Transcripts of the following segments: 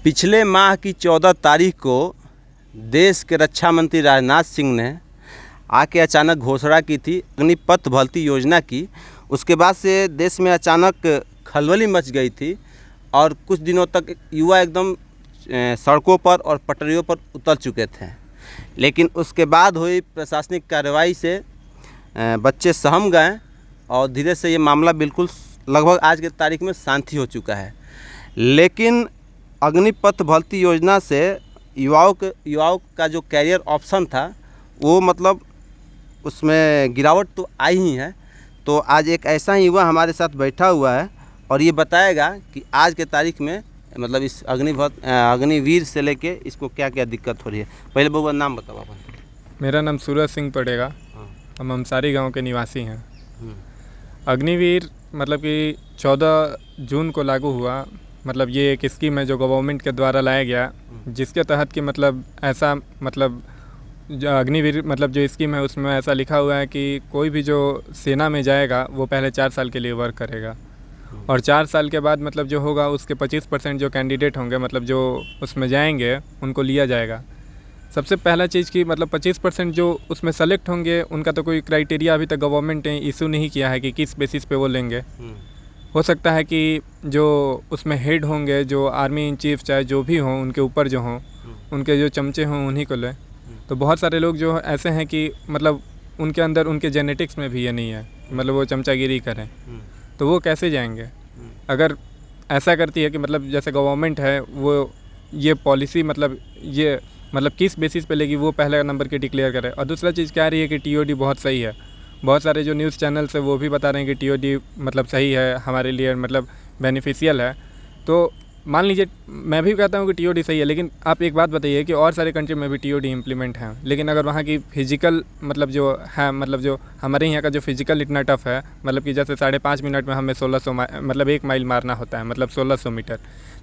पिछले माह की 14 तारीख को देश के रक्षा मंत्री राजनाथ सिंह ने आके अचानक घोषणा की थी अग्निपथ भर्ती योजना की। उसके बाद से देश में अचानक खलबली मच गई थी और कुछ दिनों तक युवा एकदम सड़कों पर और पटरियों पर उतर चुके थे। लेकिन उसके बाद हुई प्रशासनिक कार्रवाई से बच्चे सहम गए और धीरे से ये मामला बिल्कुल लगभग आज के तारीख में शांति हो चुका है। लेकिन अग्निपथ भर्ती योजना से युवाओं का जो कैरियर ऑप्शन था वो मतलब उसमें गिरावट तो आई ही है। तो आज एक ऐसा ही युवा हमारे साथ बैठा हुआ है और ये बताएगा कि आज के तारीख में मतलब इस अग्निवीर से लेके इसको क्या क्या दिक्कत हो रही है। पहले बउआ नाम बताओ आप। मेरा नाम सूरज सिंह पड़ेगा। हम अंसारी गांव के निवासी हैं। अग्निवीर मतलब कि 14 जून को लागू हुआ। मतलब ये एक स्कीम है जो गवर्नमेंट के द्वारा लाया गया, जिसके तहत कि मतलब ऐसा मतलब जो अग्निवीर मतलब जो स्कीम है उसमें ऐसा लिखा हुआ है कि कोई भी जो सेना में जाएगा वो पहले 4 साल के लिए वर्क करेगा और 4 साल के बाद मतलब जो होगा उसके 25% जो कैंडिडेट होंगे मतलब जो उसमें जाएंगे उनको लिया जाएगा। सबसे पहला चीज़ कि मतलब 25% जो उसमें सेलेक्ट होंगे उनका तो कोई क्राइटेरिया अभी तक गवर्नमेंट ने इशू नहीं किया है कि किस बेसिस पे वो लेंगे। हो सकता है कि जो उसमें हेड होंगे, जो आर्मी इन चीफ चाहे जो भी हों, उनके ऊपर जो हों, उनके जो चमचे हों उन्हीं को लें। तो बहुत सारे लोग जो ऐसे हैं कि मतलब उनके अंदर उनके जेनेटिक्स में भी ये नहीं है मतलब वो चमचागिरी करें, तो वो कैसे जाएंगे। अगर ऐसा करती है कि मतलब जैसे गवर्नमेंट है वो ये पॉलिसी मतलब ये मतलब किस बेसिस पे लेगी वो पहले नंबर की डिक्लेयर करे। और दूसरा चीज़ क्या आ रही है कि टीओडी बहुत सही है। बहुत सारे जो न्यूज़ चैनल्स है वो भी बता रहे हैं कि टीओडी मतलब सही है, हमारे लिए मतलब बेनिफिशियल है। तो मान लीजिए मैं भी कहता हूँ कि टीओडी सही है, लेकिन आप एक बात बताइए कि और सारे कंट्री में भी टीओडी इम्प्लीमेंट है, लेकिन अगर वहाँ की फिजिकल मतलब जो है मतलब जो हमारे यहाँ का जो फिजिकल इतना टफ है मतलब कि जैसे 5.5 मिनट में हमें 1600 मतलब 1 माइल मारना होता है मतलब 1600 मीटर।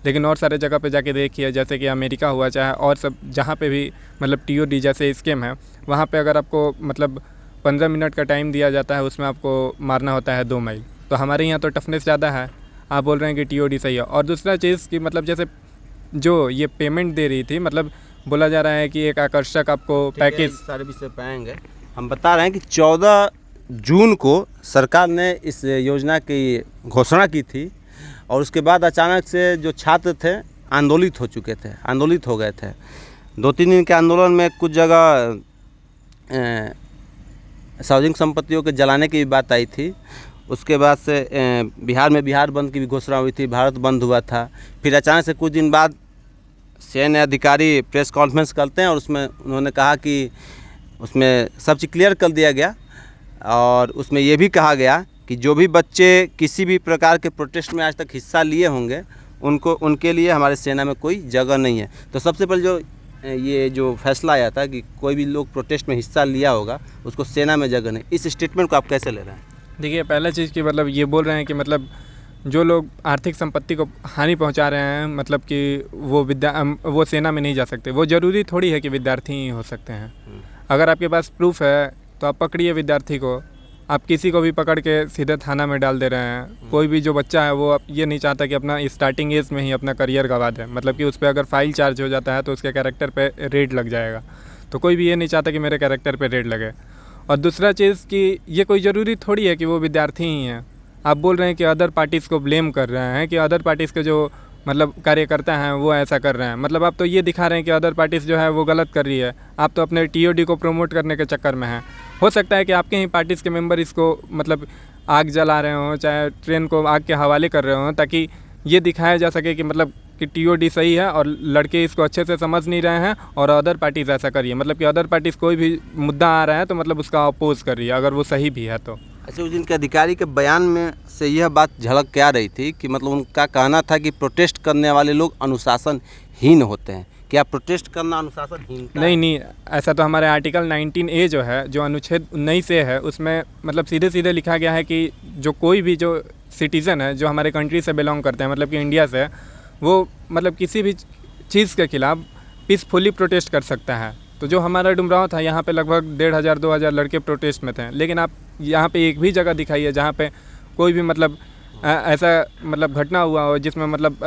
लेकिन और सारे जगह पे जाके देखिए जैसे कि अमेरिका हुआ चाहे और सब जहाँ पे भी मतलब टीओडी जैसे स्कीम है वहाँ पे अगर आपको मतलब 15 मिनट का टाइम दिया जाता है उसमें आपको मारना होता है 2 माइल। तो हमारे यहाँ तो टफनेस ज़्यादा है। आप बोल रहे हैं कि टीओडी सही है। और दूसरा चीज़ कि मतलब जैसे जो ये पेमेंट दे रही थी मतलब बोला जा रहा है कि एक आकर्षक आपको पैकेज सारे विषय पाएंगे। हम बता रहे हैं कि 14 जून को सरकार ने इस योजना की घोषणा की थी और उसके बाद अचानक से जो छात्र थे आंदोलित हो गए थे। 2-3 दिन के आंदोलन में कुछ जगह सार्वजनिक संपत्तियों के जलाने की भी बात आई थी। उसके बाद से बिहार में बिहार बंद की भी घोषणा हुई थी, भारत बंद हुआ था। फिर अचानक से कुछ दिन बाद सैन्य अधिकारी प्रेस कॉन्फ्रेंस करते हैं और उसमें उन्होंने कहा कि उसमें सब चीज़ क्लियर कर दिया गया और उसमें ये भी कहा गया कि जो भी बच्चे किसी भी प्रकार के प्रोटेस्ट में आज तक हिस्सा लिए होंगे उनके लिए हमारे सेना में कोई जगह नहीं है। तो सबसे पहले ये जो फैसला आया था कि कोई भी लोग प्रोटेस्ट में हिस्सा लिया होगा उसको सेना में जगह नहीं, इस स्टेटमेंट को आप कैसे ले रहे हैं? देखिए पहला चीज़ कि मतलब ये बोल रहे हैं कि मतलब जो लोग आर्थिक संपत्ति को हानि पहुंचा रहे हैं मतलब कि वो सेना में नहीं जा सकते। वो ज़रूरी थोड़ी है कि विद्यार्थी ही हो सकते हैं। अगर आपके पास प्रूफ है तो आप पकड़िए विद्यार्थी को। आप किसी को भी पकड़ के सीधे थाना में डाल दे रहे हैं। कोई भी जो बच्चा है वो ये नहीं चाहता कि अपना स्टार्टिंग एज में ही अपना करियर गंवा दे, मतलब कि उस पर अगर फाइल चार्ज हो जाता है तो उसके कैरेक्टर पे रेड लग जाएगा। तो कोई भी ये नहीं चाहता कि मेरे कैरेक्टर पे रेड लगे। और दूसरा चीज़ कि ये कोई ज़रूरी थोड़ी है कि वो विद्यार्थी ही हैं। आप बोल रहे हैं कि अदर पार्टीज़ को ब्लेम कर रहे हैं कि अदर पार्टीज़ के जो मतलब कार्यकर्ता हैं वो ऐसा कर रहे हैं। मतलब आप तो ये दिखा रहे हैं कि अदर पार्टीज़ जो है वो गलत कर रही है। आप तो अपने टीओडी को प्रमोट करने के चक्कर में हैं। हो सकता है कि आपके ही पार्टीज़ के मेंबर इसको मतलब आग जला रहे हों, चाहे ट्रेन को आग के हवाले कर रहे हों, ताकि ये दिखाया जा सके कि मतलब कि टीओडी सही है और लड़के इसको अच्छे से समझ नहीं रहे हैं और अदर पार्टीज़ ऐसा कर रही है। मतलब कि अदर पार्टीज़ कोई भी मुद्दा आ रहा है तो मतलब उसका अपोज कर रही है अगर वो सही भी है तो। अच्छा, उस दिन के अधिकारी के बयान में से यह बात झलक के आ रही थी कि मतलब उनका कहना था कि प्रोटेस्ट करने वाले लोग अनुशासनहीन होते हैं। क्या प्रोटेस्ट करना अनुशासनहीनता? नहीं, ऐसा तो हमारे आर्टिकल 19A जो है, जो अनुच्छेद 19 है, उसमें मतलब सीधे लिखा गया है कि जो कोई भी जो सिटीज़न है जो हमारे कंट्री से बिलोंग करते हैं मतलब कि इंडिया से, वो मतलब किसी भी चीज़ के खिलाफ़ पीसफुली प्रोटेस्ट कर सकता है। तो जो हमारा डुमरांव था यहाँ पे लगभग 1500-2000 लड़के प्रोटेस्ट में थे। लेकिन आप यहाँ पे एक भी जगह दिखाइए जहाँ पे कोई भी मतलब ऐसा मतलब घटना हुआ हो जिसमें मतलब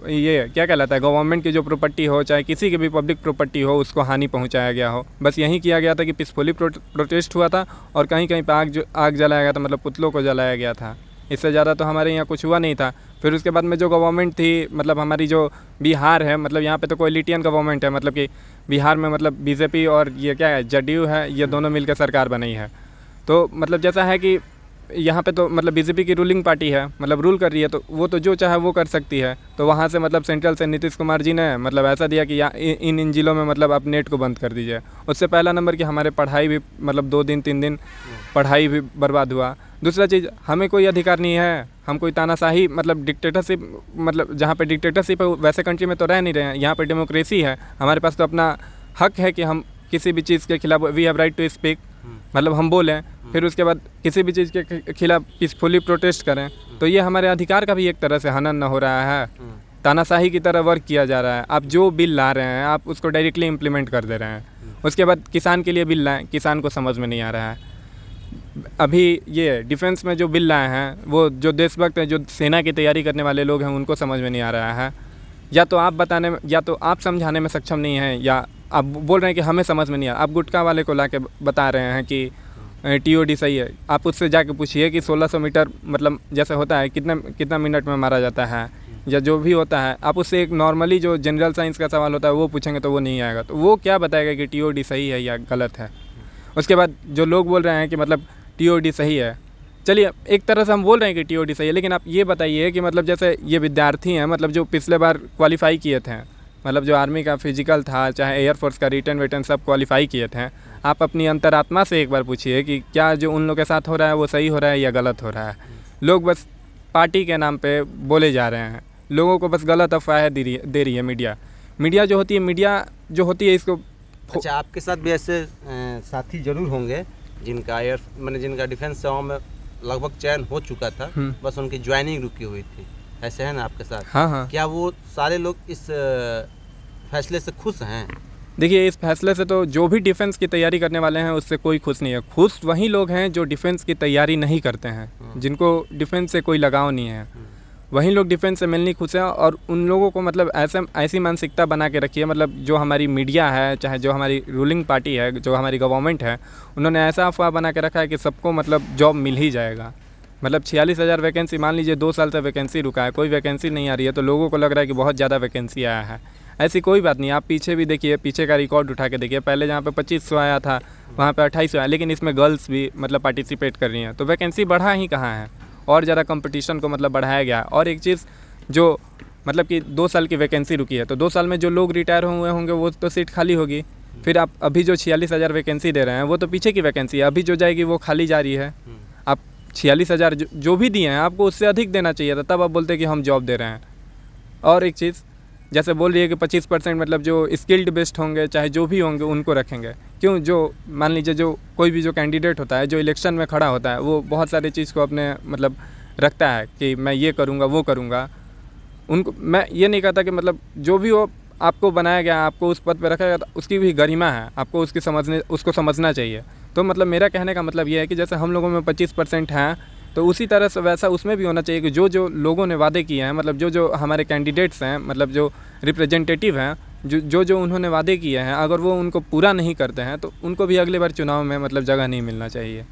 ये क्या कहलाता है, गवर्नमेंट की जो प्रॉपर्टी हो चाहे किसी की भी पब्लिक प्रॉपर्टी हो उसको हानि पहुंचाया गया हो। बस यही किया गया था कि पीसफुली प्रोटेस्ट हुआ था और कहीं कहीं पे आग जलाया गया था, मतलब पुतलों को जलाया गया था। इससे ज़्यादा तो हमारे यहाँ कुछ हुआ नहीं था। फिर उसके बाद में जो गवर्नमेंट थी, मतलब हमारी जो बिहार है, मतलब यहाँ पे तो कोलिटियन गवर्नमेंट है, मतलब कि बिहार में मतलब बीजेपी और ये क्या है जदयू है, ये दोनों मिलकर सरकार बनाई है। तो मतलब जैसा है कि यहाँ पे तो मतलब बीजेपी की रूलिंग पार्टी है, मतलब रूल कर रही है, तो वो तो जो चाहे वो कर सकती है। तो वहाँ से मतलब सेंट्रल से नीतीश कुमार जी ने मतलब ऐसा दिया कि इन जिलों में मतलब आप नेट को बंद कर दीजिए। उससे पहला नंबर कि हमारे पढ़ाई भी मतलब 2 दिन 3 दिन पढ़ाई भी बर्बाद हुआ। दूसरा चीज़, हमें कोई अधिकार नहीं है, हम कोई तानाशाही मतलब डिक्टेटरशिप, मतलब जहाँ पे डिक्टेटरशिप है वैसे कंट्री में तो रह नहीं रहे हैं। यहाँ पे डेमोक्रेसी है, हमारे पास तो अपना हक है कि हम किसी भी चीज़ के खिलाफ we have right to speak, मतलब हम बोलें। फिर उसके बाद किसी भी चीज़ के खिलाफ पीसफुली प्रोटेस्ट करें। तो ये हमारे अधिकार का भी एक तरह से हनन हो रहा है, तानाशाही की तरह वर्क किया जा रहा है। आप जो बिल ला रहे हैं आप उसको डायरेक्टली इम्प्लीमेंट कर दे रहे हैं। उसके बाद किसान के लिए बिल लाएँ, किसान को समझ में नहीं आ रहा है। अभी ये डिफेंस में जो बिल लाए हैं वो जो देशभक्त हैं, जो सेना की तैयारी करने वाले लोग हैं, उनको समझ में नहीं आ रहा है। या तो आप बताने में, या तो आप समझाने में सक्षम नहीं हैं, या आप बोल रहे हैं कि हमें समझ में नहीं आ रहा। आप गुटखा वाले को ला के बता रहे हैं कि टीओडी सही है। आप उससे जाके पूछिए कि 1600 मीटर मतलब जैसे होता है कितना मिनट में मारा जाता है, या जो भी होता है। आप उससे एक नॉर्मली जो जनरल साइंस का सवाल होता है वो पूछेंगे तो वो नहीं आएगा। तो वो क्या बताएगा कि टीओडी सही है या गलत है। उसके बाद जो लोग बोल रहे हैं कि मतलब टीओडी सही है, चलिए एक तरह से हम बोल रहे हैं कि टीओडी सही है, लेकिन आप ये बताइए कि मतलब जैसे ये विद्यार्थी हैं, मतलब जो पिछले बार क्वालिफ़ाई किए थे, मतलब जो आर्मी का फिजिकल था चाहे एयरफोर्स का रिटर्न वेटन सब क्वालिफ़ाई किए थे। आप अपनी अंतरात्मा से एक बार पूछिए कि क्या जो उन लोग के साथ हो रहा है वो सही हो रहा है या गलत हो रहा है। लोग बस पार्टी के नाम पे बोले जा रहे हैं, लोगों को बस गलत अफवाहें दे रही है मीडिया जो होती है इसको। अच्छा, आपके साथ भी ऐसे साथी जरूर होंगे जिनका जिनका डिफेंस सेवा में लगभग चयन हो चुका था, बस उनकी ज्वाइनिंग रुकी हुई थी, ऐसे है ना आपके साथ? हाँ। क्या वो सारे लोग इस फैसले से खुश हैं? देखिए, इस फैसले से तो जो भी डिफेंस की तैयारी करने वाले हैं उससे कोई खुश नहीं है। खुश वही लोग हैं जो डिफेंस की तैयारी नहीं करते हैं, जिनको डिफेंस से कोई लगाव नहीं है, वही लोग डिफेंस से मिलनी खुश हैं। और उन लोगों को मतलब ऐसी मानसिकता बना के रखी है, मतलब जो हमारी मीडिया है चाहे जो हमारी रूलिंग पार्टी है, जो हमारी गवर्नमेंट है, उन्होंने ऐसा अफवाह बना के रखा है कि सबको मतलब जॉब मिल ही जाएगा। मतलब 46,000 वैकेंसी, मान लीजिए 2 साल से वैकेंसी रुका है, कोई वैकेंसी नहीं आ रही है, तो लोगों को लग रहा है कि बहुत ज़्यादा वैकेंसी आया है। ऐसी कोई बात नहीं। आप पीछे भी देखिए, पीछे का रिकॉर्ड उठा के देखिए, पहले जहाँ पे 2500 आया था वहाँ पे 2800 आया, लेकिन इसमें गर्ल्स भी मतलब पार्टिसिपेट कर रही हैं, तो वैकेंसी बढ़ा ही कहाँ है। और ज़्यादा कंपटीशन को मतलब बढ़ाया गया। और एक चीज़ जो मतलब कि 2 साल की वैकेंसी रुकी है, तो 2 साल में जो लोग रिटायर हुए होंगे वो तो सीट खाली होगी। फिर आप अभी जो 46,000 वैकेंसी दे रहे हैं वो तो पीछे की वैकेंसी है, अभी जो जाएगी वो खाली जा रही है। आप 46,000 जो भी दिए हैं आपको उससे अधिक देना चाहिए था, तब आप बोलते कि हम जॉब दे रहे हैं। और एक चीज़ जैसे बोल रही है कि 25% मतलब जो स्किल्ड बेस्ड होंगे चाहे जो भी होंगे उनको रखेंगे। क्यों? जो मान लीजिए जो कोई भी जो कैंडिडेट होता है, जो इलेक्शन में खड़ा होता है, वो बहुत सारी चीज़ को अपने मतलब रखता है कि मैं ये करूँगा वो करूँगा। उनको मैं ये नहीं कहता कि मतलब जो भी हो आपको बनाया गया, आपको उस पद पे रखा गया, तो उसकी भी गरिमा है, आपको उसको समझना चाहिए। तो मतलब मेरा कहने का मतलब ये है कि जैसे हम लोगों में 25% हैं, तो उसी तरह से वैसा उसमें भी होना चाहिए कि जो लोगों ने वादे किए हैं, मतलब जो हमारे कैंडिडेट्स हैं, मतलब जो रिप्रेजेंटेटिव हैं, जो उन्होंने वादे किए हैं, अगर वो उनको पूरा नहीं करते हैं तो उनको भी अगली बार चुनाव में मतलब जगह नहीं मिलना चाहिए।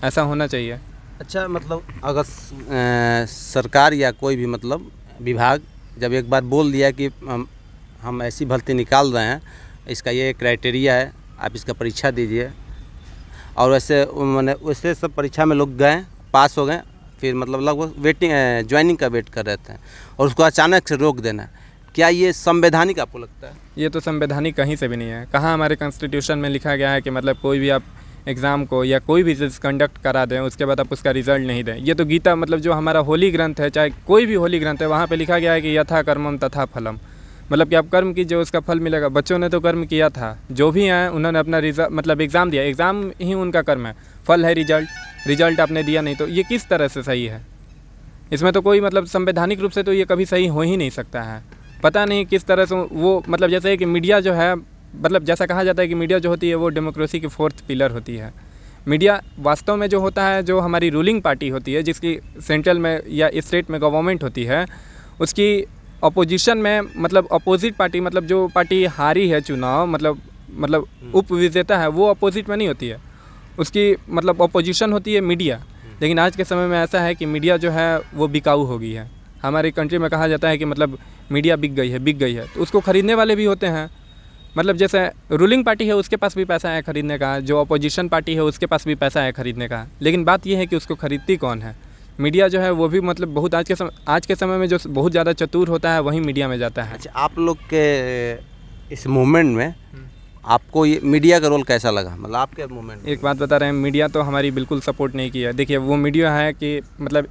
ऐसा होना चाहिए। अच्छा, मतलब अगर सरकार या कोई भी मतलब विभाग जब एक बार बोल दिया कि हम ऐसी भर्ती निकाल रहे हैं, इसका ये क्राइटेरिया है, आप इसका परीक्षा दीजिए, और वैसे सब परीक्षा में लोग गए, पास हो गए, फिर मतलब लगभग ज्वाइनिंग का वेट कर रहे थे, और उसको अचानक से रोक देना, क्या ये संवैधानिक आपको लगता है? ये तो संवैधानिक कहीं से भी नहीं है। कहाँ हमारे कॉन्स्टिट्यूशन में लिखा गया है कि मतलब कोई भी आप एग्ज़ाम को या कोई भी चीज़ कंडक्ट करा दें उसके बाद आप उसका रिजल्ट नहीं दें। ये तो गीता मतलब जो हमारा होली ग्रंथ है, चाहे कोई भी होली ग्रंथ है, वहाँ पे लिखा गया है कि यथा कर्मम तथा फलम, मतलब कि आप कर्म कीजिए उसका फल मिलेगा। बच्चों ने तो कर्म किया था, जो भी हैं उन्होंने अपना मतलब एग्ज़ाम दिया, एग्ज़ाम ही उनका कर्म है, फल है रिजल्ट आपने दिया नहीं, तो ये किस तरह से सही है? इसमें तो कोई मतलब संवैधानिक रूप से तो ये कभी सही हो ही नहीं सकता है। पता नहीं किस तरह से वो मतलब जैसे कि मीडिया जो है, मतलब जैसा कहा जाता है कि मीडिया जो होती है वो डेमोक्रेसी की 4th पिलर होती है। मीडिया वास्तव में जो होता है, जो हमारी रूलिंग पार्टी होती है, जिसकी सेंट्रल में या स्टेट में गवर्नमेंट होती है, उसकी अपोजिशन में मतलब अपोजिट पार्टी, मतलब जो पार्टी हारी है चुनाव, मतलब उप विजेता है, वो अपोजिट में नहीं होती है, उसकी मतलब अपोजिशन होती है मीडिया। लेकिन आज के समय में ऐसा है कि मीडिया जो है वो बिकाऊ हो गई है। हमारी कंट्री में कहा जाता है कि मतलब मीडिया बिक गई है, तो उसको ख़रीदने वाले भी होते हैं। मतलब जैसे रूलिंग पार्टी है उसके पास भी पैसा है खरीदने का, जो अपोजिशन पार्टी है उसके पास भी पैसा है खरीदने का, लेकिन बात यह है कि उसको खरीदती कौन है। मीडिया जो है वो भी मतलब बहुत आज के समय में जो बहुत ज़्यादा चतुर होता है वही मीडिया में जाता है। अच्छा, आप लोग के इस मूवमेंट में आपको ये मीडिया का रोल कैसा लगा? मतलब आपके मूवमेंट एक बात बता रहे हैं, मीडिया तो हमारी बिल्कुल सपोर्ट नहीं किया। देखिए वो मीडिया है कि मतलब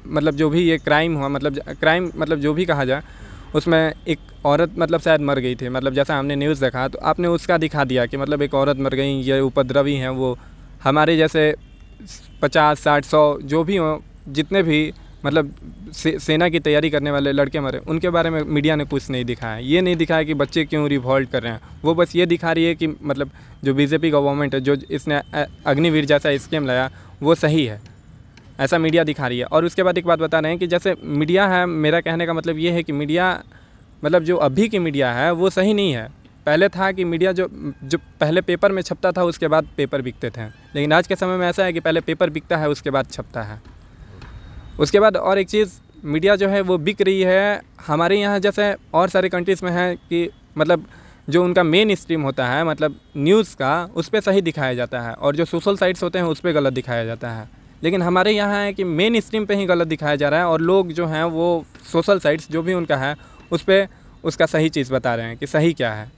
मतलब जो भी ये क्राइम हुआ, मतलब जो भी कहा जाए, उसमें एक औरत मतलब शायद मर गई थी। मतलब जैसा हमने न्यूज़ देखा तो आपने उसका दिखा दिया कि मतलब एक औरत मर गई, ये उपद्रवी हैं, वो हमारे जैसे 50, 60, 100 जो भी हों, जितने भी मतलब सेना की तैयारी करने वाले लड़के मरे, उनके बारे में मीडिया ने कुछ नहीं दिखाया। ये नहीं दिखाया कि बच्चे क्यों रिवॉल्ट कर रहे हैं, वो बस ये दिखा रही है कि मतलब जो बीजेपी गवर्नमेंट है, जो इसने अग्निवीर जैसा स्कीम लाया, वो सही है, ऐसा मीडिया दिखा रही है। और उसके बाद एक बात बता रहे हैं कि जैसे मीडिया है, मेरा कहने का मतलब ये है कि मीडिया मतलब जो अभी की मीडिया है वो सही नहीं है। पहले था कि मीडिया जो पहले पेपर में छपता था, उसके बाद पेपर बिकते थे, लेकिन आज के समय में ऐसा है कि पहले पेपर बिकता है, उसके बाद छपता है। उसके बाद और एक चीज़, मीडिया जो है वो बिक रही है हमारे यहाँ, जैसे और सारे कंट्रीज़ में है कि मतलब जो उनका मेन स्ट्रीम होता है मतलब न्यूज़ का, उस पर सही दिखाया जाता है, और जो सोशल साइट्स होते हैं उस पर गलत दिखाया जाता है। लेकिन हमारे यहाँ है कि मेन स्ट्रीम पे ही गलत दिखाया जा रहा है, और लोग जो हैं वो सोशल साइट्स जो भी उनका है उस पर उसका सही चीज़ बता रहे हैं कि सही क्या है।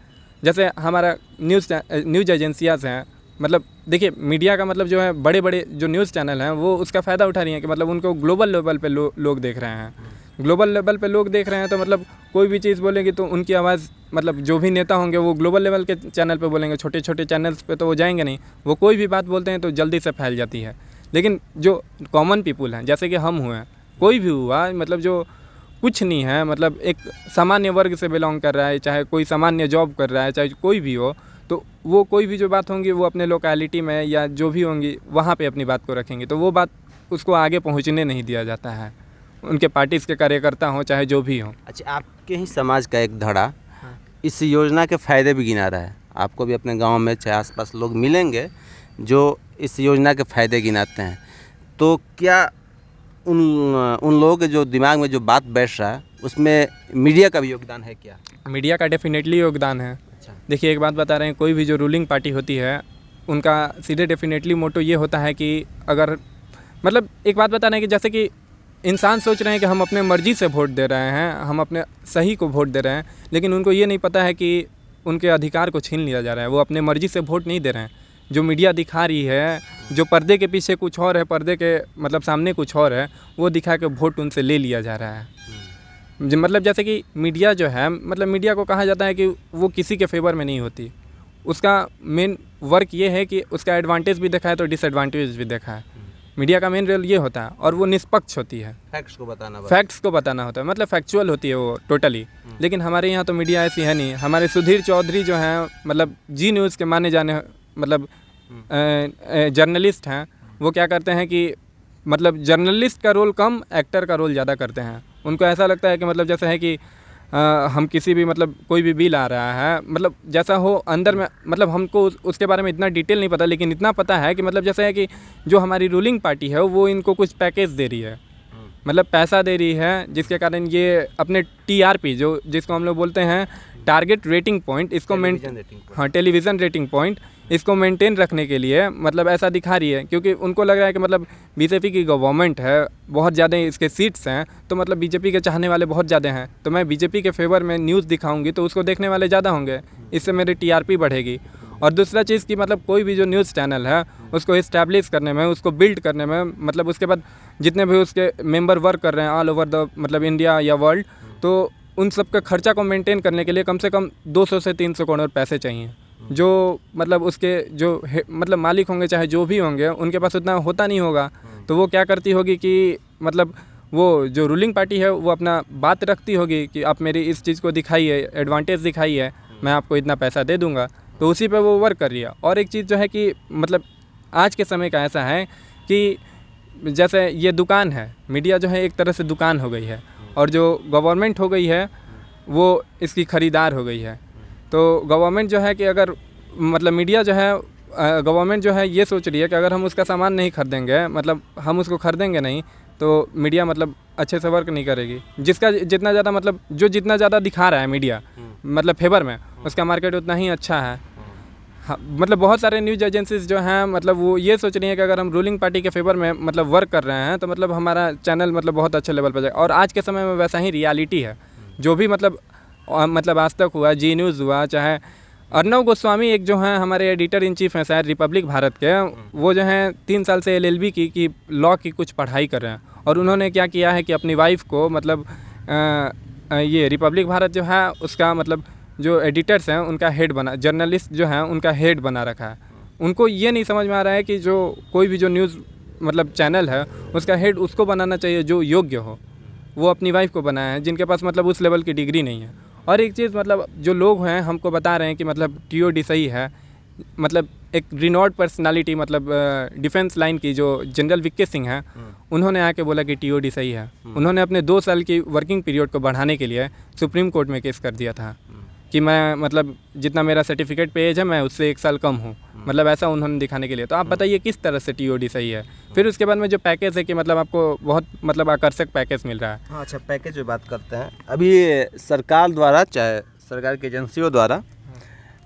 जैसे हमारा न्यूज़ एजेंसियाँ हैं, मतलब देखिए मीडिया का मतलब जो है बड़े बड़े जो न्यूज़ चैनल हैं वो उसका फ़ायदा उठा रही हैं कि मतलब उनको ग्लोबल लेवल पे लोग देख रहे हैं। ग्लोबल लेवल पे लोग देख रहे हैं तो मतलब कोई भी चीज़ बोलेंगे तो उनकी आवाज़, मतलब जो भी नेता होंगे वो ग्लोबल लेवल के चैनल पे बोलेंगे, छोटे छोटे चैनल्स पे तो वो जाएंगे नहीं। वो कोई भी बात बोलते हैं तो जल्दी से फैल जाती है। लेकिन जो कॉमन पीपुल हैं, जैसे कि हम हुए, कोई भी हुआ, मतलब जो कुछ नहीं है, मतलब एक सामान्य वर्ग से बिलोंग कर रहा है, चाहे कोई सामान्य जॉब कर रहा है, चाहे कोई भी हो, तो वो कोई भी जो बात होंगी वो अपने लोकेलिटी में या जो भी होंगी वहाँ पे अपनी बात को रखेंगे, तो वो बात उसको आगे पहुँचने नहीं दिया जाता है, उनके पार्टीज़ के कार्यकर्ता हों चाहे जो भी हों। अच्छा, आपके ही समाज का एक धड़ा इस योजना के फ़ायदे भी गिना रहा है। आपको भी अपने गांव में चाहे आसपास लोग मिलेंगे जो इस योजना के फ़ायदे गिनाते हैं, तो क्या उन लोगों के जो दिमाग में जो बात बैठ रहा है उसमें मीडिया का भी योगदान है क्या? मीडिया का डेफिनेटली योगदान है। अच्छा, देखिए एक बात बता रहे हैं, कोई भी जो रूलिंग पार्टी होती है उनका सीधे डेफिनेटली मोटो ये होता है कि अगर मतलब एक बात बता रहे हैं कि जैसे कि इंसान सोच रहे हैं कि हम अपने मर्ज़ी से वोट दे रहे हैं, हम अपने सही को वोट दे रहे हैं, लेकिन उनको ये नहीं पता है कि उनके अधिकार को छीन लिया जा रहा है। वो अपने मर्ज़ी से वोट नहीं दे रहे हैं। जो मीडिया दिखा रही है, जो पर्दे के पीछे कुछ और है, पर्दे के मतलब सामने कुछ और है, वो दिखा के वोट उनसे ले लिया जा रहा है। मतलब जैसे कि मीडिया जो है, मतलब मीडिया को कहा जाता है कि वो किसी के फेवर में नहीं होती। उसका मेन वर्क ये है कि उसका एडवांटेज भी देखा है तो डिसएडवांटेज भी देखा है। मीडिया का मेन रोल ये होता है, और वो निष्पक्ष होती है, फैक्ट्स को बताना होता है, मतलब फैक्चुअल होती है वो टोटली। लेकिन हमारे यहाँ तो मीडिया ऐसी है नहीं। हमारे सुधीर चौधरी जो हैं, मतलब जी न्यूज़ के माने जाने मतलब जर्नलिस्ट हैं, वो क्या करते हैं कि मतलब जर्नलिस्ट का रोल कम, एक्टर का रोल ज़्यादा करते हैं। उनको ऐसा लगता है कि मतलब जैसे है कि हम किसी भी मतलब कोई भी बिल आ रहा है, मतलब जैसा हो अंदर में, मतलब हमको उसके बारे में इतना डिटेल नहीं पता, लेकिन इतना पता है कि मतलब जैसे है कि जो हमारी रूलिंग पार्टी है वो इनको कुछ पैकेज दे रही है, मतलब पैसा दे रही है, जिसके कारण ये अपने TRP जो जिसको हम लोग बोलते हैं टारगेट रेटिंग पॉइंट, इसको टेलीविज़न रेटिंग पॉइंट, इसको मेंटेन रखने के लिए मतलब ऐसा दिखा रही है। क्योंकि उनको लग रहा है कि मतलब बीजेपी की गवर्नमेंट है, बहुत ज़्यादा इसके सीट्स हैं, तो मतलब बीजेपी के चाहने वाले बहुत ज़्यादा हैं, तो मैं बीजेपी के फेवर में न्यूज़ दिखाऊंगी तो उसको देखने वाले ज़्यादा होंगे, इससे मेरी TRP बढ़ेगी। और दूसरा चीज़ कि मतलब कोई भी जो न्यूज़ चैनल है उसको इस्टेब्लिश करने में, उसको बिल्ड करने में, मतलब उसके बाद जितने भी उसके मेंबर वर्क कर रहे हैं ऑल ओवर द मतलब इंडिया या वर्ल्ड, तो उन सब का खर्चा को मेंटेन करने के लिए कम से कम 200 से 300 करोड़ पैसे चाहिए, जो मतलब उसके जो मतलब मालिक होंगे चाहे जो भी होंगे उनके पास उतना होता नहीं होगा। तो वो क्या करती होगी कि मतलब वो जो रूलिंग पार्टी है वो अपना बात रखती होगी कि आप मेरी इस चीज़ को दिखाइए, एडवांटेज दिखाइए, मैं आपको इतना पैसा दे दूँगा, तो उसी पे वो वर्क कर रही है। और एक चीज़ जो है कि मतलब आज के समय का ऐसा है कि जैसे ये दुकान है, मीडिया जो है एक तरह से दुकान हो गई है, और जो गवर्नमेंट हो गई है वो इसकी ख़रीदार हो गई है। तो गवर्नमेंट जो है कि अगर मतलब मीडिया जो है, गवर्नमेंट जो है ये सोच रही है कि अगर हम उसका सामान नहीं खरीदेंगे, मतलब हम उसको खरीदेंगे नहीं, तो मीडिया मतलब अच्छे से वर्क नहीं करेगी। जिसका जितना ज़्यादा मतलब जो जितना ज़्यादा दिखा रहा है मीडिया मतलब फेवर में, उसका मार्केट उतना ही अच्छा है। हाँ, मतलब बहुत सारे न्यूज़ एजेंसीज जो हैं मतलब वो ये सोच रही हैं कि अगर हम रूलिंग पार्टी के फेवर में मतलब वर्क कर रहे हैं तो मतलब हमारा चैनल मतलब बहुत अच्छे लेवल पर जाए। और आज के समय में वैसा ही रियलिटी है। जो भी मतलब आज तक हुआ, जी न्यूज़ हुआ, चाहे अर्नव गोस्वामी एक जो हैं हमारे एडिटर इन चीफ हैं शायद रिपब्लिक भारत के, वो जो हैं 3 साल से LLB की लॉ की कुछ पढ़ाई कर रहे हैं, और उन्होंने क्या किया है कि अपनी वाइफ को मतलब ये रिपब्लिक भारत जो है उसका मतलब जो एडिटर्स हैं उनका हेड बना, जर्नलिस्ट जो हैं उनका हेड बना रखा है। उनको ये नहीं समझ में आ रहा है कि जो कोई भी जो न्यूज़ मतलब चैनल है उसका हेड उसको बनाना चाहिए जो योग्य हो। वो अपनी वाइफ को बनाया है जिनके पास मतलब उस लेवल की डिग्री नहीं है। और एक चीज़ मतलब जो लोग हैं हमको बता रहे हैं कि मतलब TOD सही है, मतलब एक रिनोड पर्सनालिटी मतलब डिफेंस लाइन की जो जनरल वीके सिंह हैं उन्होंने आके बोला कि TOD सही है। उन्होंने अपने 2 साल की वर्किंग पीरियड को बढ़ाने के लिए सुप्रीम कोर्ट में केस कर दिया था कि मैं मतलब जितना मेरा सर्टिफिकेट पे एज है मैं उससे 1 साल कम हूँ, मतलब ऐसा उन्होंने दिखाने के लिए। तो आप बताइए किस तरह से TOD सही है। फिर उसके बाद में जो पैकेज है कि मतलब आपको बहुत मतलब आकर्षक पैकेज मिल रहा है। हाँ, अच्छा, पैकेज की बात करते हैं। अभी सरकार द्वारा, चाहे सरकार की एजेंसियों द्वारा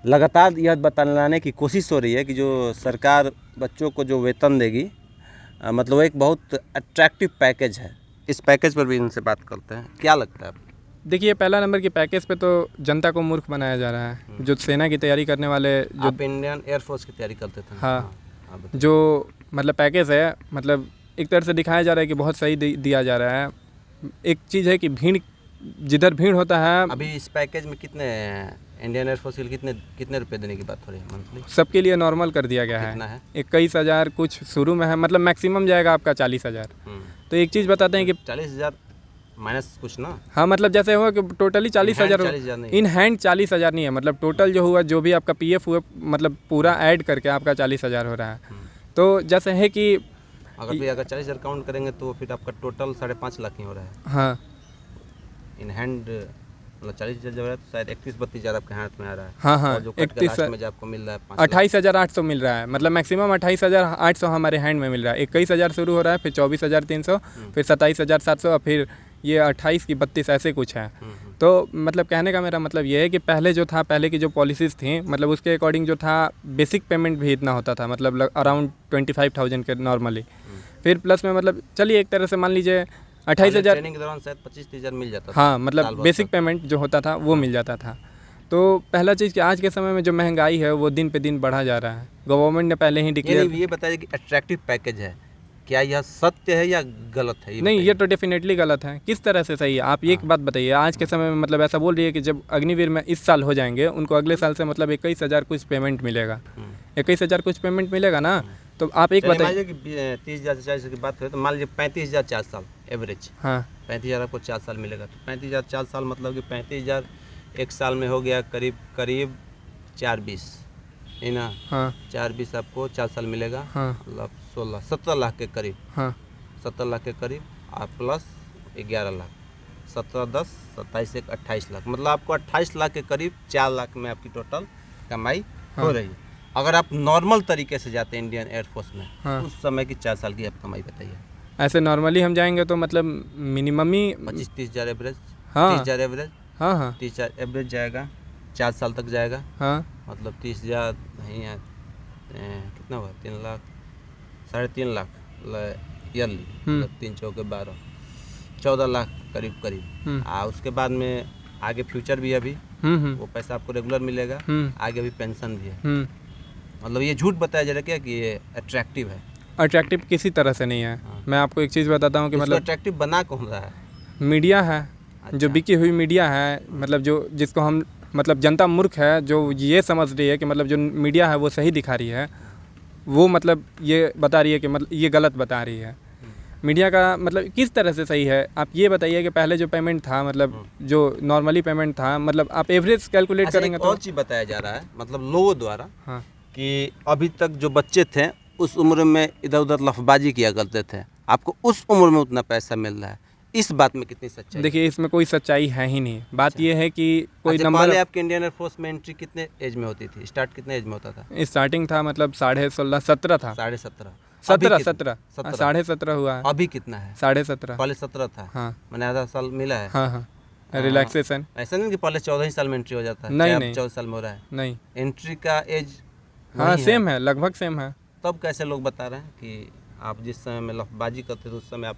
लगातार यह बताने की कोशिश हो रही है कि जो सरकार बच्चों को जो वेतन देगी मतलब एक बहुत अट्रैक्टिव पैकेज है। इस पैकेज पर भी इनसे बात करते हैं, क्या लगता है आपको? देखिए, पहला नंबर की पैकेज पे तो जनता को मूर्ख बनाया जा रहा है। जो सेना की तैयारी करने वाले जो आप इंडियन एयरफोर्स की तैयारी करते थे। हाँ, बताइए। जो मतलब पैकेज है मतलब एक तरह से दिखाया जा रहा है कि बहुत सही दिया जा रहा है। एक चीज़ है कि भीड़, जिधर भीड़ होता है। अभी इस पैकेज में कितने इंडियन एयरफोर्स के लिए कितने रुपए देने की बात हो रही है मंथली? सबके लिए नॉर्मल कर दिया गया कितना है? है? 21,000 कुछ शुरू में है, मतलब मैक्सिमम जाएगा आपका 40,000। तो एक चीज़ बताते हैं कि 40,000 माइनस कुछ ना। हाँ, मतलब जैसे हुआ कि टोटली 40,000 इन हैंड 40,000 नहीं है, मतलब टोटल जो हुआ जो भी आपका PF हुआ मतलब पूरा ऐड करके आपका 40,000 हो रहा है। तो जैसे है कि अगर 40,000 काउंट करेंगे तो फिर आपका टोटल 5.5 लाख ही हो रहा है। हाँ, इन हैंड मतलब 40,000 जब है तो शायद 31-32 हज़ार आपके हाथ में आ रहा है। हाँ, हाँ, और जो कट के लास्ट में जो आपको मिल रहा है 28,800 मिल रहा है, मतलब मैक्सिमम 28,800 हमारे हैंड में मिल रहा है। 21,000 शुरू हो रहा है, फिर 24,300, फिर 27,700 और फिर ये 28 की 32 ऐसे कुछ है। तो मतलब कहने का मेरा मतलब ये है कि पहले जो था, पहले की जो पॉलिसीज़ थी मतलब उसके अकॉर्डिंग जो था बेसिक पेमेंट भी इतना होता था, मतलब अराउंड 25,000 के नॉर्मली। फिर प्लस में मतलब चलिए एक तरह से मान लीजिए 28,000 ट्रेनिंग के दौरान शायद 25,000 मिल जाता था। हाँ, मतलब बेसिक पेमेंट जो होता था वो मिल जाता था। तो पहला चीज़ कि आज के समय में जो महंगाई है वो दिन पे दिन बढ़ा जा रहा है। गवर्नमेंट ने पहले ही डिक्लेयर, ये बताइए कि अट्रैक्टिव पैकेज है, क्या यह सत्य है या गलत है? नहीं, ये तो डेफिनेटली गलत है। किस तरह से सही है आप एक बात बताइए। आज के समय में मतलब ऐसा बोल रही है कि जब अग्निवीर में इस साल हो जाएंगे उनको अगले साल से मतलब 21,000 कुछ पेमेंट मिलेगा। 21,000 कुछ पेमेंट मिलेगा ना। तो आप एक बताइए कि 30,000 से 40,000 की बात हो तो मान लीजिए 35,000 4 साल एवरेज। हाँ, 35,000 आपको 4 साल मिलेगा, तो 35,000 4 साल मतलब कि 35,000 एक साल में हो गया करीब 420 है ना। हाँ, 420 आपको 4 साल मिलेगा। हाँ, मतलब 17 लाख के करीब। हाँ, 17 लाख के करीब आप प्लस 11 लाख, 17 10 27 1 28 लाख, मतलब आपको 28 लाख के करीब 4 लाख में आपकी टोटल कमाई हो रही है। अगर आप नॉर्मल तरीके से जाते हैं इंडियन एयरफोर्स में, हाँ, उस समय की 4 साल की आप कमाई बताइए। ऐसे नॉर्मली हम जाएंगे तो मतलब मिनिमम ही 25-30 हज़ार एवरेज। हाँ, 30 हज़ार एवरेज। हाँ, हाँ, 30 हज़ार एवरेज जाएगा, 4 साल तक जाएगा। हाँ, मतलब 30,000 नहीं है, कितना हुआ 3 लाख 3.5 लाख ईयरली, मतलब 3 चौके 12 14 लाख करीब। उसके बाद में आगे फ्यूचर भी अभी वो पैसा आपको रेगुलर मिलेगा। आगे अभी पेंशन भी है। मतलब ये झूठ बताया जा रहा है क्या कि ये अट्रैक्टिव है? अट्रैक्टिव किसी तरह से नहीं है। मैं आपको एक चीज़ बताता हूँ कि मतलब अट्रैक्टिव बना कौन रहा है? मीडिया है। जो बिकी हुई मीडिया है, मतलब जो जिसको हम मतलब जनता मूर्ख है जो ये समझ रही है कि मतलब जो मीडिया है वो सही दिखा रही है, वो मतलब ये बता रही है कि मतलब ये गलत बता रही है। मीडिया का मतलब किस तरह से सही है आप ये बताइए कि पहले जो पेमेंट था मतलब जो नॉर्मली पेमेंट था, मतलब आप एवरेज कैलकुलेट करेंगे तो और चीज़ बताया जा रहा है मतलब लोगों द्वारा हाँ, कि अभी तक जो बच्चे थे उस उम्र में इधर उधर लफबाजी किया करते थे, आपको उस उम्र में उतना पैसा मिल रहा है, इस बात में कितनी सच्चाई है? देखिए इसमें कोई सच्चाई है ही नहीं। बात ये है कि कोई अच्छा, नंबर पहले आपके इंडियन एयरफोर्स में एंट्री कितने एज में होती थी? स्टार्ट कितने एज में होता था? स्टार्टिंग था मतलब 16.5 17 था। 17.5 17.5 हुआ है। अभी कितना है? 17.5 पहले 17 था। हाँ मैंने आधा साल मिला है। हाँ हाँ रिलैक्सेशन। ऐसा नहीं कि पहले 14 ही साल में एंट्री हो जाता है? नहीं, चाहे अब नहीं। 14 साल में हो रहा है। नहीं, एंट्री का एज हाँ सेम है, लगभग सेम है। तब कैसे लोग बता रहे हैं कि आप जिस समय में लफबाजी करते थे उस समय आप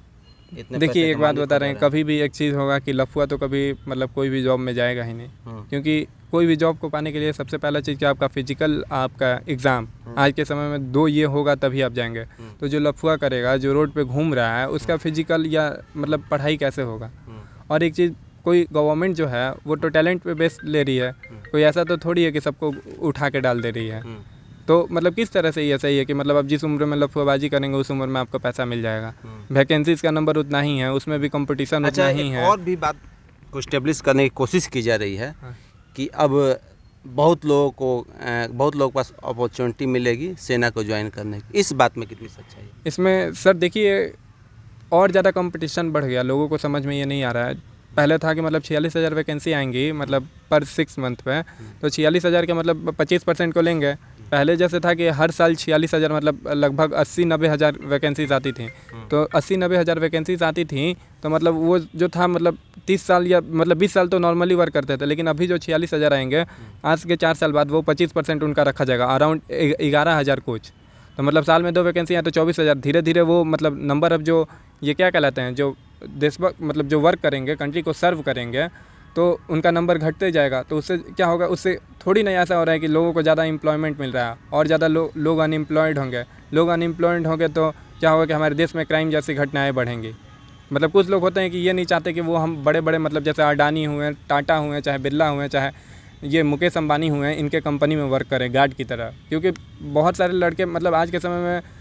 इतने देखिए पैसे एक बात कमाने बता को रहे जा हैं, कभी भी एक चीज़ होगा कि लफुआ तो कभी मतलब कोई भी जॉब में जाएगा ही नहीं। हम्म। क्योंकि कोई भी जॉब को पाने के लिए सबसे पहला चीज़ कि आपका फिजिकल, आपका एग्ज़ाम आज के समय में 2 ये होगा तभी आप जाएंगे। तो जो लफुआ करेगा, जो रोड पे घूम रहा है, उसका फिजिकल या मतलब पढ़ाई कैसे होगा? और एक चीज़, कोई गवर्नमेंट जो है वो तो टैलेंट पे बेस ले रही है, कोई ऐसा तो थोड़ी है कि सबको उठा के डाल दे रही है। तो मतलब किस तरह से ये सही है कि मतलब आप जिस उम्र में लफुआबाजी करेंगे उस उम्र में आपको पैसा मिल जाएगा? वैकेंसीज का नंबर उतना ही है, उसमें भी कंपटीशन अच्छा, उतना ही है। और भी बात को स्टेब्लिश करने की कोशिश की जा रही है हाँ। कि अब बहुत लोगों के पास अपॉर्चुनिटी मिलेगी सेना को ज्वाइन करने की, इस बात में कितनी सच्चाई है? इसमें सर देखिए और ज़्यादा कंपटीशन बढ़ गया, लोगों को समझ में ये नहीं आ रहा है। पहले था कि मतलब 46,000 वैकेंसी आएंगी मतलब पर 6 मंथ पे, तो 46,000 के मतलब 25% को लेंगे। पहले जैसे था कि हर साल 46,000 मतलब लगभग 80-90 हज़ार वैकेंसीज आती थी। तो 80-90 हज़ार वैकेंसीज आती थी तो मतलब वो जो था मतलब 30 साल या मतलब 20 साल तो नॉर्मली वर्क करते थे, लेकिन अभी जो 46,000 आएंगे आज के 4 साल बाद वो 25% उनका रखा जाएगा, अराउंड 11,000 कोच। तो मतलब साल में 2 वैकेंसी हैं तो 24,000। धीरे धीरे वो मतलब नंबर अब जो ये क्या कहलाते हैं, जो देशभक्त मतलब जो वर्क करेंगे, कंट्री को सर्व करेंगे, तो उनका नंबर घटते जाएगा। तो उससे क्या होगा, उससे थोड़ी नहीं ऐसा हो रहा है कि लोगों को ज़्यादा एम्प्लॉयमेंट मिल रहा है और ज़्यादा लोग अनएम्प्लॉयड होंगे। लोग अनएम्प्लॉयड होंगे तो क्या होगा कि हमारे देश में क्राइम जैसी घटनाएँ बढ़ेंगी। मतलब कुछ लोग होते हैं कि ये नहीं चाहते कि वो हम बड़े बड़े मतलब जैसे अडानी हुए, टाटा हुए, चाहे बिरला हुए, चाहे ये मुकेश अंबानी हुए हैं, इनके कंपनी में वर्क करें गार्ड की तरह। क्योंकि बहुत सारे लड़के मतलब आज के समय में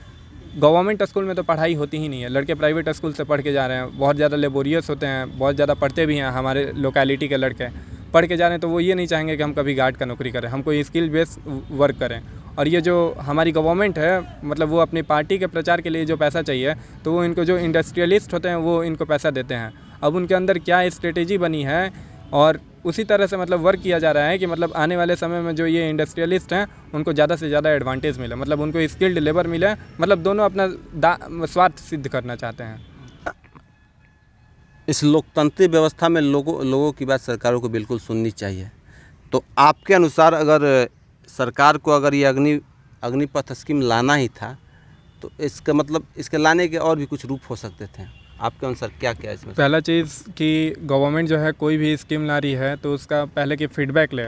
गवर्नमेंट स्कूल में तो पढ़ाई होती ही नहीं है, लड़के प्राइवेट स्कूल से पढ़ के जा रहे हैं, बहुत ज़्यादा लेबोरियस होते हैं, बहुत ज़्यादा पढ़ते भी हैं। हमारे लोकेलिटी के लड़के पढ़ के जा रहे हैं तो वो ये नहीं चाहेंगे कि हम कभी गार्ड का नौकरी करें, हम कोई स्किल बेस वर्क करें। और ये जो हमारी गवर्नमेंट है मतलब वो अपनी पार्टी के प्रचार के लिए जो पैसा चाहिए तो वो इनको जो इंडस्ट्रियलिस्ट होते हैं वो इनको पैसा देते हैं। अब उनके अंदर क्या स्ट्रेटेजी बनी है और उसी तरह से मतलब वर्क किया जा रहा है कि मतलब आने वाले समय में जो ये इंडस्ट्रियलिस्ट हैं उनको ज़्यादा से ज़्यादा एडवांटेज मिले, मतलब उनको स्किल्ड लेबर मिले, मतलब दोनों अपना स्वार्थ सिद्ध करना चाहते हैं। इस लोकतांत्रिक व्यवस्था में लोगों की बात सरकारों को बिल्कुल सुननी चाहिए। तो आपके अनुसार अगर सरकार को अगर ये अग्निपथ स्कीम लाना ही था तो इसका मतलब इसके लाने के और भी कुछ रूप हो सकते थे, आपके अनुसार क्या क्या इसमें? पहला चीज़ कि गवर्नमेंट जो है कोई भी स्कीम ला रही है तो उसका पहले की फीडबैक ले,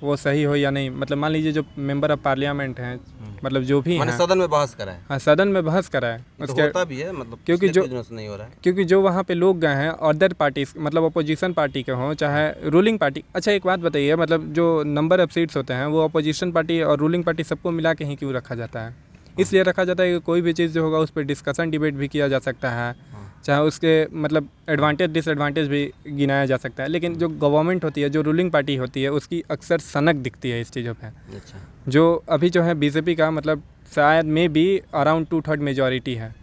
वो सही हो या नहीं। मतलब मान लीजिए जो मेंबर ऑफ पार्लियामेंट हैं, मतलब जो भी हैं, सदन में बहस कराए। हाँ सदन में बहस कराए उसके होता भी है मतलब, क्योंकि जो नहीं हो रहा है, क्योंकि जो वहाँ पे लोग गए हैं अदर पार्टी मतलब अपोजिशन पार्टी के हों चाहे रूलिंग पार्टी। अच्छा एक बात बताइए, मतलब जो नंबर ऑफ सीट्स होते हैं वो अपोजिशन पार्टी और रूलिंग पार्टी सबको मिला के ही क्यों रखा जाता है? इसलिए रखा जाता है कि कोई भी चीज़ जो होगा उस पर डिस्कशन डिबेट भी किया जा सकता है, चाहे उसके मतलब एडवांटेज डिसएडवांटेज भी गिनाया जा सकता है। लेकिन जो गवर्नमेंट होती है, जो रूलिंग पार्टी होती है, उसकी अक्सर सनक दिखती है इस चीज़ों पे। अच्छा। जो अभी जो है बीजेपी का मतलब शायद में भी अराउंड 2/3 मेजॉरिटी है,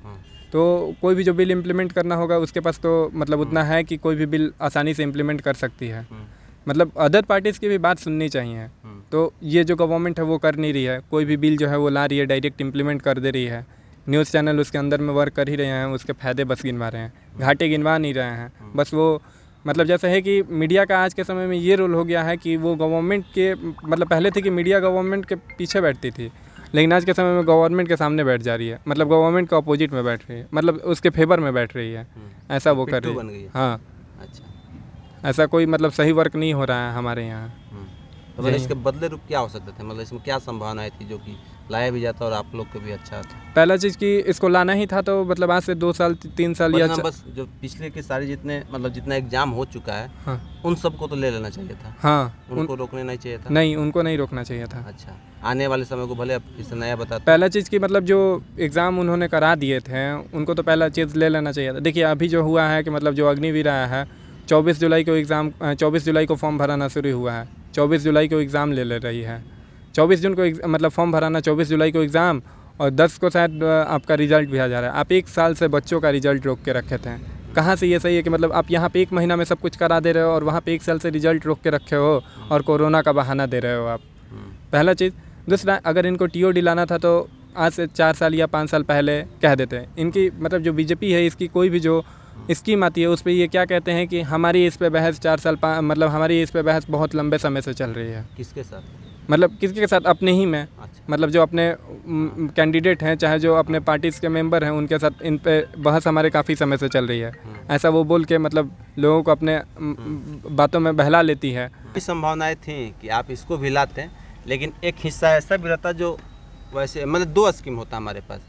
तो कोई भी जो बिल इम्प्लीमेंट करना होगा उसके पास तो मतलब उतना है कि कोई भी बिल आसानी से इम्प्लीमेंट कर सकती है। मतलब अदर पार्टीज़ की भी बात सुननी चाहिए। तो ये जो गवर्नमेंट है वो कर नहीं रही है, कोई भी बिल जो है वो ला रही है डायरेक्ट इम्प्लीमेंट कर दे रही है। न्यूज़ चैनल उसके अंदर में वर्क कर ही रहे हैं, उसके फ़ायदे बस गिनवा रहे हैं, घाटे गिनवा नहीं रहे हैं। बस वो मतलब जैसे है कि मीडिया का आज के समय में ये रोल हो गया है कि वो गवर्नमेंट के मतलब पहले थे कि मीडिया गवर्नमेंट के पीछे बैठती थी, लेकिन आज के समय में गवर्नमेंट के सामने बैठ जा रही है, मतलब गवर्नमेंट के अपोजिट में बैठ रही है, मतलब उसके फेवर में बैठ रही है, ऐसा वो कर रही है। हाँ अच्छा, ऐसा कोई मतलब सही वर्क नहीं हो रहा है हमारे यहाँ। तो मतलब इसके बदले रूप क्या हो सकते थे, मतलब इसमें क्या संभावनाएं थी जो कि लाया भी जाता और आप लोग को भी अच्छा था? पहला चीज़ कि इसको लाना ही था तो मतलब आज से 2 साल 3 साल या बस जो पिछले के सारे जितने मतलब जितना एग्जाम हो चुका है, हाँ उन सबको तो ले लेना चाहिए था। हाँ उनको रोकने नहीं चाहिए था। नहीं, उनको नहीं रोकना चाहिए था। अच्छा, आने वाले समय को भले फिर से नया बताते। पहला चीज़ कि मतलब जो एग्ज़ाम उन्होंने करा दिए थे उनको तो पहला चीज़ ले लेना चाहिए था। देखिए अभी जो हुआ है कि मतलब जो अग्निवीर आया है 24 जुलाई को एग्ज़ाम 24 जुलाई को फॉर्म भराना शुरू हुआ है, 24 जुलाई को एग्ज़ाम ले रही है, 24 जून को मतलब फॉर्म भराना, 24 जुलाई को एग्ज़ाम और 10 को शायद आपका रिजल्ट भी आ जा रहा है। आप 1 साल से बच्चों का रिजल्ट रोक के रखे थे। कहाँ से ये सही है कि मतलब आप यहाँ पे 1 महीना में सब कुछ करा दे रहे हो और वहाँ पे 1 साल से रिजल्ट रोक के रखे हो और कोरोना का बहाना दे रहे हो आप। पहला चीज़। दूसरा, अगर इनको टीओडी लाना था तो आज से 4 साल या 5 साल पहले कह देते। इनकी मतलब जो बीजेपी है, इसकी कोई भी जो स्कीम आती है उस पर ये क्या कहते हैं कि हमारी इस पे बहस 4 साल मतलब हमारी इस पे बहस बहुत लंबे समय से चल रही है। किसके साथ? मतलब किसके साथ? अपने ही में। अच्छा। मतलब जो अपने कैंडिडेट हैं, चाहे जो अपने पार्टीज़ के मेंबर हैं, उनके साथ इन पे बहस हमारे काफ़ी समय से चल रही है। ऐसा वो बोल के मतलब लोगों को अपने बातों में बहला लेती है। संभावनाएं थी कि आप इसको भी लाते, लेकिन एक हिस्सा ऐसा भी रहता जो वैसे मतलब 2 स्कीम होता हमारे पास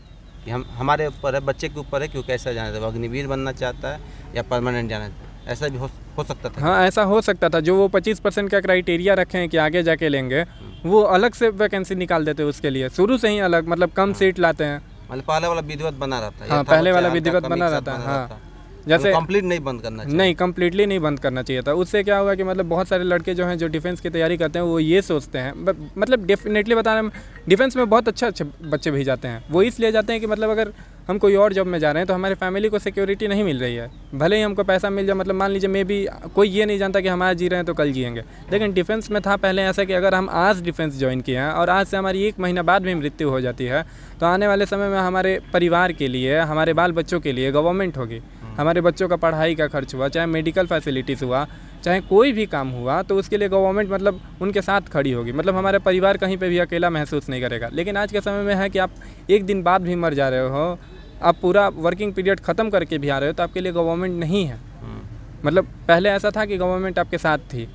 कि हम हमारे ऊपर है, बच्चे के ऊपर है कि वो कैसा जाना चाहता है, अग्निवीर बनना चाहता है या परमानेंट जाना चाहता है। ऐसा भी हो सकता था। हाँ, ऐसा हो सकता था। जो वो 25% का क्राइटेरिया रखे हैं कि आगे जाके लेंगे, वो अलग से वैकेंसी निकाल देते उसके लिए, शुरू से ही अलग, मतलब कम सीट लाते हैं। मतलब पहले वाला विधिवत बना रहता है। हाँ, पहले वाला विधिवत बना रहता है। हाँ, जैसे कंप्लीट नहीं बंद करना चाहिए। नहीं, कम्प्लीटली नहीं बंद करना चाहिए था। उससे क्या होगा कि मतलब बहुत सारे लड़के जो हैं जो डिफेंस की तैयारी करते हैं वो ये सोचते हैं, मतलब डेफिनेटली बता रहे हैं, डिफेंस में बहुत अच्छे बच्चे भी जाते हैं। वो इसलिए जाते हैं कि मतलब अगर हम कोई और जॉब में जा रहे हैं तो हमारी फैमिली को सिक्योरिटी नहीं मिल रही है। भले ही हमको पैसा मिल जाए, मतलब मान लीजिए मे भी कोई ये नहीं जानता कि हम आज जी रहे हैं तो कल जिएंगे। लेकिन डिफेंस में था पहले ऐसा कि अगर हम आज डिफेंस ज्वाइन किए हैं और आज से हमारी 1 महीना बाद भी मृत्यु हो जाती है तो आने वाले समय में हमारे परिवार के लिए, हमारे बाल बच्चों के लिए गवर्नमेंट होगी। हमारे बच्चों का पढ़ाई का खर्च हुआ, चाहे मेडिकल फैसिलिटीज़ हुआ, चाहे कोई भी काम हुआ, तो उसके लिए गवर्नमेंट मतलब उनके साथ खड़ी होगी। मतलब हमारे परिवार कहीं पे भी अकेला महसूस नहीं करेगा। लेकिन आज के समय में है कि आप 1 दिन बाद भी मर जा रहे हो, आप पूरा वर्किंग पीरियड ख़त्म करके भी आ रहे हो, तो आपके लिए गवर्नमेंट नहीं है। मतलब पहले ऐसा था कि गवर्नमेंट आपके साथ थी,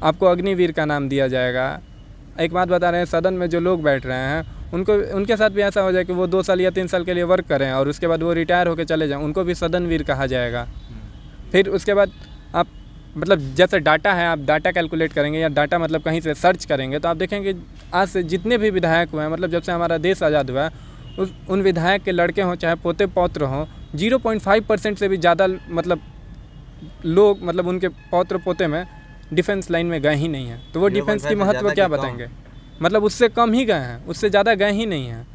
आपको अग्निवीर का नाम दिया जाएगा। एक बात बता रहे हैं, सदन में जो लोग बैठ रहे हैं उनके साथ भी ऐसा हो जाए कि वो 2 साल या 3 साल के लिए वर्क करें और उसके बाद वो रिटायर होकर चले जाएं, उनको भी सदनवीर कहा जाएगा। फिर उसके बाद आप मतलब जैसे डाटा है, आप डाटा कैलकुलेट करेंगे या डाटा मतलब कहीं से सर्च करेंगे तो आप देखेंगे आज से जितने भी विधायक हुए हैं, मतलब जब से हमारा देश आज़ाद हुआ है, उन विधायक के लड़के हों चाहे पोते पौत्र हों, 0.5% से भी ज़्यादा मतलब लोग मतलब उनके पौत्र पोते में डिफेंस लाइन में गए ही नहीं हैं। तो वो डिफेंस की महत्व क्या बताएंगे? मतलब उससे कम ही गए हैं, उससे ज़्यादा गए ही नहीं हैं।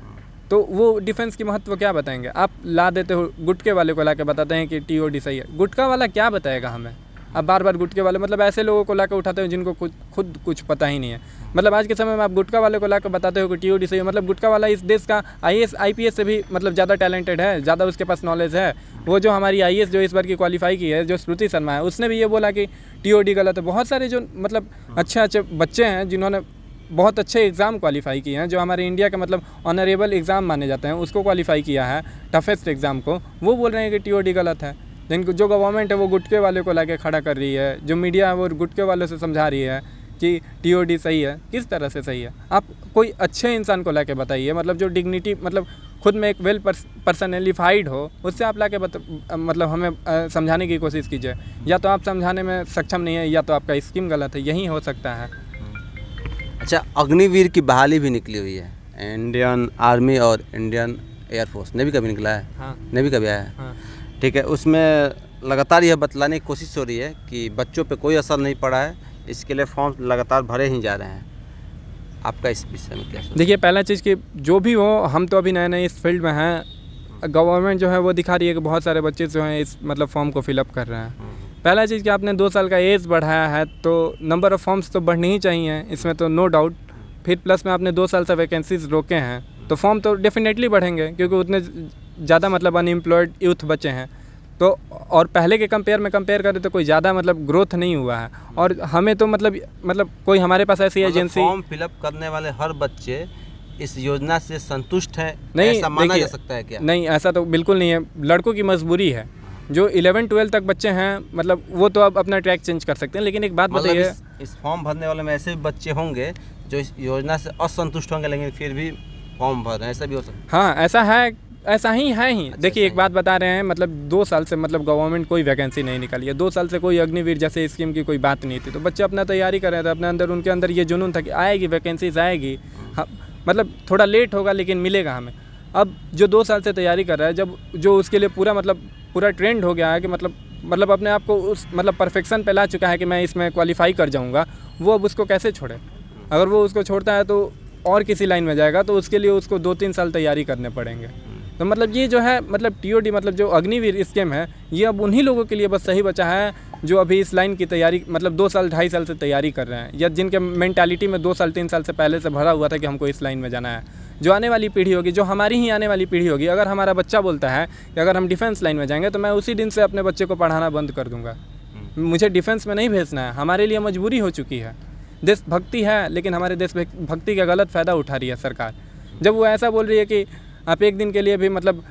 तो वो डिफेंस की महत्व क्या बताएंगे? आप ला देते हो, गुटके वाले को ला के बताते हैं कि टीओडी सही है। गुटका वाला क्या बताएगा हमें? अब बार बार गुटके वाले, मतलब ऐसे लोगों को ला के उठाते हो जिनको खुद कुछ पता ही नहीं है। मतलब आज के समय में आप गुटका वाले को ला के बताते हो कि टीओडी सही है। मतलब गुटका वाला इस देश का IAS IPS से भी मतलब ज़्यादा टैलेंटेड है, ज़्यादा उसके पास नॉलेज है। वो जो हमारी IAS जो इस बार की क्वालिफाई की है, जो श्रुति शर्मा है, उसने भी ये बोला कि टीओडी गलत है। बहुत सारे जो मतलब अच्छे बच्चे हैं जिन्होंने बहुत अच्छे एग्ज़ाम क्वालिफाई किए हैं, जो हमारे इंडिया का मतलब ऑनरेबल एग्ज़ाम माने जाते हैं, उसको क्वालिफाई किया है, टफेस्ट एग्ज़ाम को, वो बोल रहे हैं कि टीओडी गलत है। जिनको जो गवर्नमेंट है वो गुटके वाले को लाके खड़ा कर रही है, जो मीडिया है वो गुटके वाले से समझा रही है कि टीओडी सही है। किस तरह से सही है? आप कोई अच्छे इंसान को लाके बताइए, मतलब जो डिग्निटी मतलब खुद में एक वेल पर्सनलिफाइड हो, उससे आप लाके मतलब हमें समझाने की कोशिश कीजिए। या तो आप समझाने में सक्षम नहीं है या तो आपका स्कीम गलत है, यही हो सकता है। अच्छा, अग्निवीर की बहाली भी निकली हुई है, इंडियन आर्मी और इंडियन एयरफोर्स, नेवी का भी निकला है। हाँ, नेवी का भी आया है। हाँ। ठीक है, उसमें लगातार यह बतलाने की कोशिश हो रही है कि बच्चों पे कोई असर नहीं पड़ा है, इसके लिए फॉर्म लगातार भरे ही जा रहे हैं। आपका इस विषय में क्या? देखिए, पहला चीज़ कि जो भी हो, हम तो अभी नए नए इस फील्ड में हैं। गवर्नमेंट जो है वो दिखा रही है कि बहुत सारे बच्चे जो हैं इस मतलब फॉर्म को फिलअप कर रहे हैं। पहला चीज़ कि आपने 2 साल का एज बढ़ाया है तो नंबर ऑफ़ फॉर्म्स तो बढ़ने ही चाहिए, इसमें तो नो डाउट। फिर प्लस में आपने 2 साल से वैकेंसीज रोके हैं तो फॉर्म तो डेफिनेटली बढ़ेंगे, क्योंकि उतने ज़्यादा मतलब अनएम्प्लॉयड यूथ बचे हैं। तो और पहले के कंपेयर करें तो कोई ज़्यादा मतलब ग्रोथ नहीं हुआ है। और हमें तो मतलब कोई हमारे पास ऐसी एजेंसी, फॉर्म फिलअप करने वाले हर बच्चे इस योजना से संतुष्ट है, नहीं, ऐसा माना जा सकता है क्या? नहीं, ऐसा तो बिल्कुल नहीं है। लड़कों की मजबूरी है। जो 11-12 तक बच्चे हैं मतलब वो तो अब अपना ट्रैक चेंज कर सकते हैं। लेकिन एक बात बताइए, इस फॉर्म भरने वाले में ऐसे भी बच्चे होंगे जो इस योजना से असंतुष्ट होंगे लेकिन फिर भी फॉर्म भर रहे हैं, ऐसा भी हो सकता है? हाँ, ऐसा है, ऐसा ही है ही। अच्छा, देखिए, एक बात बता रहे हैं, मतलब 2 साल से मतलब गवर्नमेंट कोई वैकेंसी नहीं निकाली है। 2 साल से कोई अग्निवीर जैसे स्कीम की कोई बात नहीं थी, तो बच्चे अपना तैयारी कर रहे थे। अपने अंदर उनके अंदर ये जुनून था कि आएगी वैकेंसीज, आएगी। हाँ, मतलब थोड़ा लेट होगा लेकिन मिलेगा हमें। अब जो 2 साल से तैयारी कर रहा है, जब जो उसके लिए पूरा ट्रेंड हो गया है कि मतलब अपने आप को उस मतलब परफेक्शन पे ला चुका है कि मैं इसमें क्वालिफाई कर जाऊंगा, वो अब उसको कैसे छोड़े? अगर वो उसको छोड़ता है तो और किसी लाइन में जाएगा तो उसके लिए उसको 2-3 साल तैयारी करने पड़ेंगे। तो मतलब ये जो है मतलब टीओडी मतलब जो अग्निवीर स्कीम है, ये अब उन्हीं लोगों के लिए बस सही बचा है जो अभी इस लाइन की तैयारी मतलब 2 साल 2.5 साल से तैयारी कर रहे हैं, या जिनके मेंटालिटी में 2 साल 3 साल से पहले से भरा हुआ था कि हमको इस लाइन में जाना है। जो आने वाली पीढ़ी होगी, जो हमारी ही आने वाली पीढ़ी होगी, अगर हमारा बच्चा बोलता है कि अगर हम डिफेंस लाइन में जाएंगे तो मैं उसी दिन से अपने बच्चे को पढ़ाना बंद कर दूंगा। मुझे डिफेंस में नहीं भेजना है, हमारे लिए मजबूरी हो चुकी है। देशभक्ति है लेकिन हमारे देशभक्ति का गलत फ़ायदा उठा रही है सरकार। जब वो ऐसा बोल रही है कि आप एक दिन के लिए भी मतलब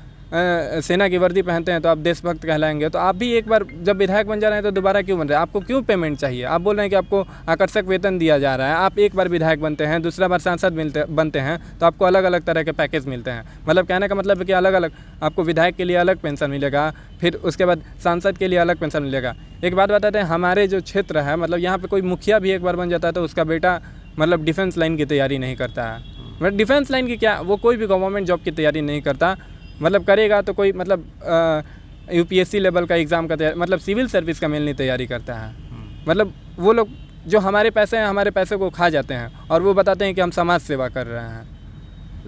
सेना की वर्दी पहनते हैं तो आप देशभक्त कहलाएंगे, तो आप भी एक बार जब विधायक बन जा रहे हैं तो दोबारा क्यों बन रहे हैं? आपको क्यों पेमेंट चाहिए? आप बोल रहे हैं कि आपको आकर्षक वेतन दिया जा रहा है, आप एक बार विधायक बनते हैं, दूसरा बार सांसद बनते हैं तो आपको अलग अलग तरह के पैकेज मिलते हैं। मतलब कहने का मतलब है कि अलग अलग आपको विधायक के लिए अलग पेंशन मिलेगा, फिर उसके बाद सांसद के लिए अलग पेंशन मिलेगा। एक बात बताते हैं, हमारे जो क्षेत्र है मतलब यहाँ पर कोई मुखिया भी एक बार बन जाता है तो उसका बेटा मतलब डिफेंस लाइन की तैयारी नहीं करता है। मतलब डिफेंस लाइन की क्या, वो कोई भी गवर्नमेंट जॉब की तैयारी नहीं करता। मतलब करेगा तो कोई मतलब यूपीएससी लेवल का एग्ज़ाम का तैयारी, मतलब सिविल सर्विस का मेनली तैयारी करता है। मतलब वो लोग जो हमारे पैसे हैं, हमारे पैसे को खा जाते हैं और वो बताते हैं कि हम समाज सेवा कर रहे हैं।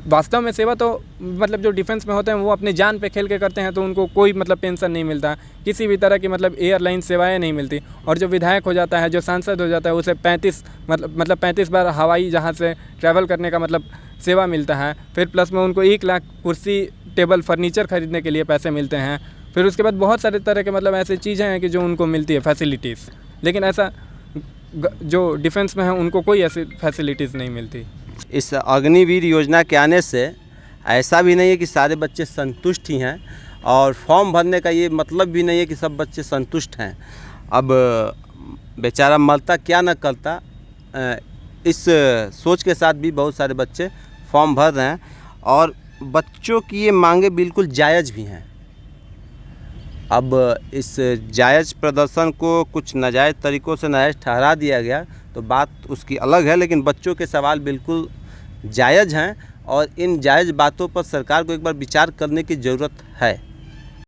वास्तव में सेवा तो मतलब जो डिफेंस में होते हैं वो अपनी जान पे खेल के करते हैं, तो उनको कोई मतलब पेंशन नहीं मिलता, किसी भी तरह की मतलब एयरलाइन सेवाएं नहीं मिलती। और जो विधायक हो जाता है, जो सांसद हो जाता है, उसे 35 बार हवाई जहाज़ से ट्रैवल करने का मतलब सेवा मिलता है। फिर प्लस में उनको 1 लाख कुर्सी टेबल फर्नीचर खरीदने के लिए पैसे मिलते हैं। फिर उसके बाद बहुत सारे तरह के मतलब ऐसी चीज़ें हैं कि जो उनको मिलती है फैसिलिटीज़, लेकिन ऐसा जो डिफेंस में है उनको कोई ऐसी फैसिलिटीज़ नहीं मिलती। इस अग्निवीर योजना के आने से ऐसा भी नहीं है कि सारे बच्चे संतुष्ट ही हैं, और फॉर्म भरने का ये मतलब भी नहीं है कि सब बच्चे संतुष्ट हैं। अब बेचारा मरता क्या न करता, इस सोच के साथ भी बहुत सारे बच्चे फॉर्म भर रहे हैं, और बच्चों की ये मांगे बिल्कुल जायज़ भी हैं। अब इस जायज़ प्रदर्शन को कुछ नाजायज़ तरीक़ों से नाजायज़ ठहरा दिया गया तो बात उसकी अलग है, लेकिन बच्चों के सवाल बिल्कुल जायज़ हैं और इन जायज़ बातों पर सरकार को एक बार विचार करने की ज़रूरत है।